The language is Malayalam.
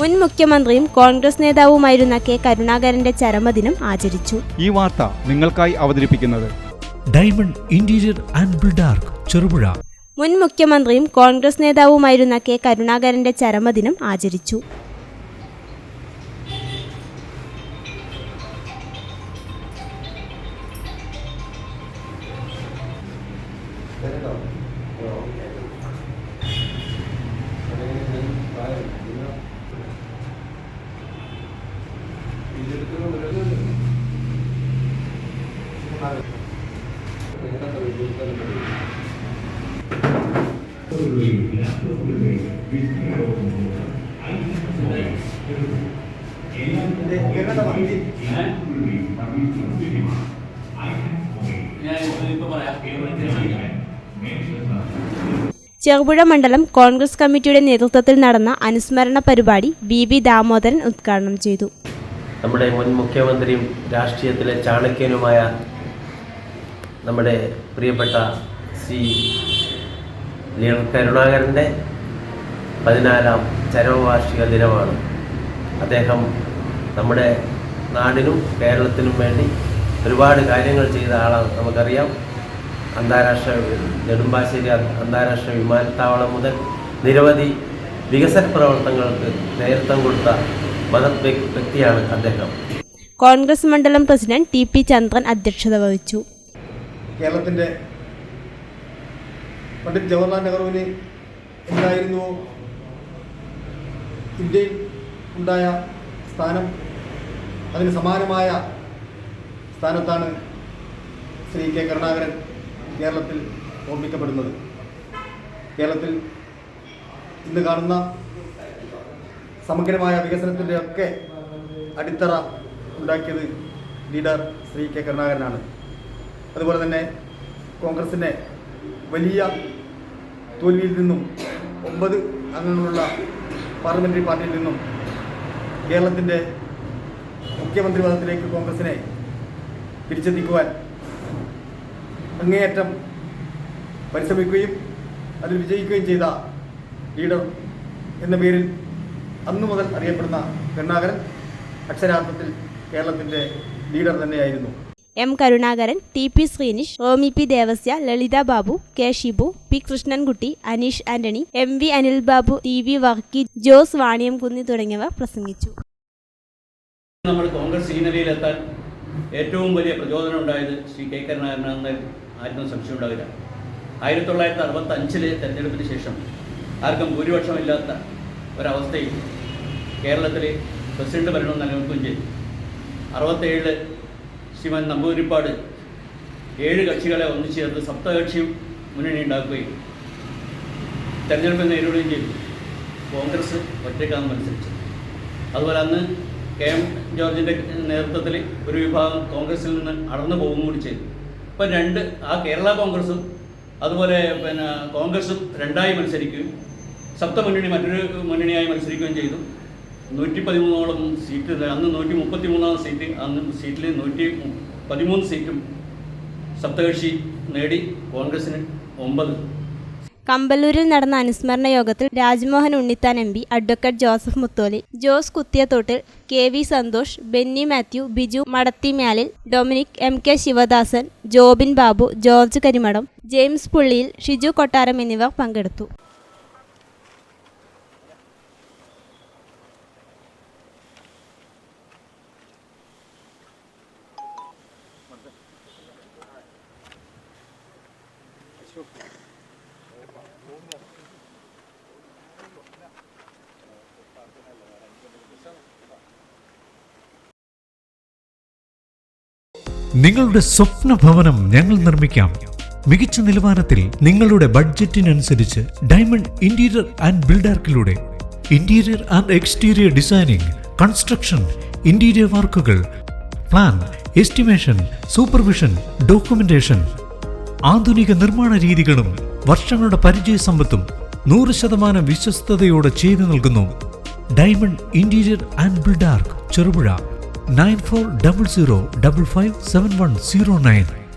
മുൻ മുഖ്യമന്ത്രിയും കോൺഗ്രസ് നേതാവുമായിരുന്ന കെ കരുണാകരന്റെ ചരമദിനം ആചരിച്ചു. ഈ വാർത്ത നിങ്ങൾക്കായി അവതരിപ്പിക്കുന്നത് diamond interior and Buildark Cherupuzha. മുൻ മുഖ്യമന്ത്രിയും കോൺഗ്രസ് നേതാവുമായിരുന്ന കെ കരുണാകരന്റെ ചരമദിനം ആചരിച്ചു. ചെറുപുഴ മണ്ഡലം കോൺഗ്രസ് കമ്മിറ്റിയുടെ നേതൃത്വത്തിൽ നടന്ന അനുസ്മരണ പരിപാടി BB ദാമോദരൻ ഉദ്ഘാടനം ചെയ്തു. നമ്മുടെ മുൻ മുഖ്യമന്ത്രിയും രാഷ്ട്രീയത്തിലെ ചാണക്യനുമായ നമ്മുടെ പ്രിയപ്പെട്ട ശ്രീ കരുണാകരൻ്റെ 14ാം ചരമവാർഷിക ദിനമാണ്. അദ്ദേഹം നമ്മുടെ നാടിനും കേരളത്തിനും വേണ്ടി ഒരുപാട് കാര്യങ്ങൾ ചെയ്ത ആളാണ്. നമുക്കറിയാം, അന്താരാഷ്ട്ര നെടുമ്പാശ്ശേരി അന്താരാഷ്ട്ര വിമാനത്താവളം മുതൽ നിരവധി വികസന പ്രവർത്തനങ്ങൾക്ക് നേതൃത്വം കൊടുത്ത മഹത് വ്യക്തിയാണ് അദ്ദേഹം. കോൺഗ്രസ് മണ്ഡലം പ്രസിഡന്റ് TP ചന്ദ്രൻ അധ്യക്ഷത വഹിച്ചു. കേരളത്തിൻ്റെ പണ്ഡിറ്റ് ജവഹർലാൽ നെഹ്റുവിന് എന്തായിരുന്നു ഇന്ത്യയിൽ ഉണ്ടായ സ്ഥാനം, അതിന് സമാനമായ സ്ഥാനത്താണ് ശ്രീ കെ കരുണാകരൻ കേരളത്തിൽ ഓർമ്മിക്കപ്പെടുന്നത്. കേരളത്തിൽ ഇന്ന് കാണുന്ന സമഗ്രമായ വികസനത്തിൻ്റെ ഒക്കെ അടിത്തറ ഉണ്ടാക്കിയത് ലീഡർ ശ്രീ കെ കരുണാകരനാണ്. അതുപോലെ തന്നെ കോൺഗ്രസിൻ്റെ വലിയ തോൽവിയിൽ നിന്നും 9 അംഗങ്ങളുള്ള പാർലമെൻ്ററി പാർട്ടിയിൽ നിന്നും കേരളത്തിൻ്റെ മുഖ്യമന്ത്രി പദത്തിലേക്ക് കോൺഗ്രസിനെ തിരിച്ചെത്തിക്കുവാൻ അങ്ങേയറ്റം പരിശ്രമിക്കുകയും അതിൽ വിജയിക്കുകയും ചെയ്ത ലീഡർ എന്ന പേരിൽ അന്നു മുതൽ അറിയപ്പെടുന്ന കരുണാകരൻ അക്ഷരാർത്ഥത്തിൽ കേരളത്തിൻ്റെ ലീഡർ തന്നെയായിരുന്നു. M Karunakaran, TP Sreenish, Romy P Devasya, ലളിത Babu, K Shibu, P Krishnankutty, Aneesh Antony, MV Anil Babu, TV Varkey, Jose വാണിയംകുന്നി തുടങ്ങിയവർ പ്രസംഗിച്ചു. നമ്മൾ കോൺഗ്രസ് ഈ നിലയിലെത്താൻ ഏറ്റവും വലിയ പ്രചോദനം ഉണ്ടായത് ശ്രീ കെ കരുണാകരനാണെന്ന് ആർക്കും സംശയം ഉണ്ടാവില്ല. 1965 തെരഞ്ഞെടുപ്പിന് ശേഷം ആർക്കും ഭൂരിപക്ഷമില്ലാത്ത ഒരവസ്ഥയിൽ കേരളത്തിൽ പ്രസിഡന്റ് ഭരണം നിലനിൽക്കുകയും ചെയ്തു. 67 ശ്രീമാൻ നമ്പൂതിരിപ്പാട് 7 കക്ഷികളെ ഒന്നിച്ചേർത്ത് സപ്തകക്ഷി മുന്നണി ഉണ്ടാക്കുകയും തെരഞ്ഞെടുപ്പ് നേരിടുകയും ചെയ്തു. കോൺഗ്രസ് ഒറ്റയ്ക്കാണ് മത്സരിച്ചത്. അതുപോലെ അന്ന് KM ജോർജിൻ്റെ നേതൃത്വത്തിൽ ഒരു വിഭാഗം കോൺഗ്രസിൽ നിന്ന് അടർന്നു പോകുകയും കൂടി ചെയ്തു. ഇപ്പം ആ കേരള കോൺഗ്രസും അതുപോലെ കോൺഗ്രസും രണ്ടായി മത്സരിക്കുകയും സപ്തമുന്നണി മറ്റൊരു മുന്നണിയായി മത്സരിക്കുകയും ചെയ്തു. 113ഓളം സീറ്റ്, അന്ന് 133ാം സീറ്റ്, അന്ന് സീറ്റിൽ 113 സീറ്റും സപ്തകക്ഷി നേടി കോൺഗ്രസിന് 9. കമ്പല്ലൂരിൽ നടന്ന അനുസ്മരണ യോഗത്തിൽ Rajmohan Unnithan MP, advocate Joseph Mutholi, Jose Kuthiyathottil, KV Santhosh, Benny Mathew, Biju Madathimyalil, Dominic, MK Sivadasan, Jobin Babu, George Karimadam, James Pulliyil, Shiju Kottaram എന്നിവർ പങ്കെടുത്തു. നിങ്ങളുടെ സ്വപ്ന ഭവനം ഞങ്ങൾ നിർമ്മിക്കാം. മികച്ച നിലവാരത്തിൽ നിങ്ങളുടെ ബഡ്ജറ്റിനനുസരിച്ച് ഡയമണ്ട് ഇന്റീരിയർ ആൻഡ് ബിൽഡാർക്കിലൂടെ interior and exterior designing, construction, interior വർക്കുകൾ, പ്ലാൻ, എസ്റ്റിമേഷൻ, സൂപ്പർവിഷൻ, ഡോക്യുമെന്റേഷൻ, ആധുനിക നിർമ്മാണ രീതികളും വർഷങ്ങളുടെ പരിചയസമ്പത്തും 100% വിശ്വസ്തയോടെ ചെയ്തു നൽകുന്നു. Diamond interior and Buildark Cherupuzha 9400557109.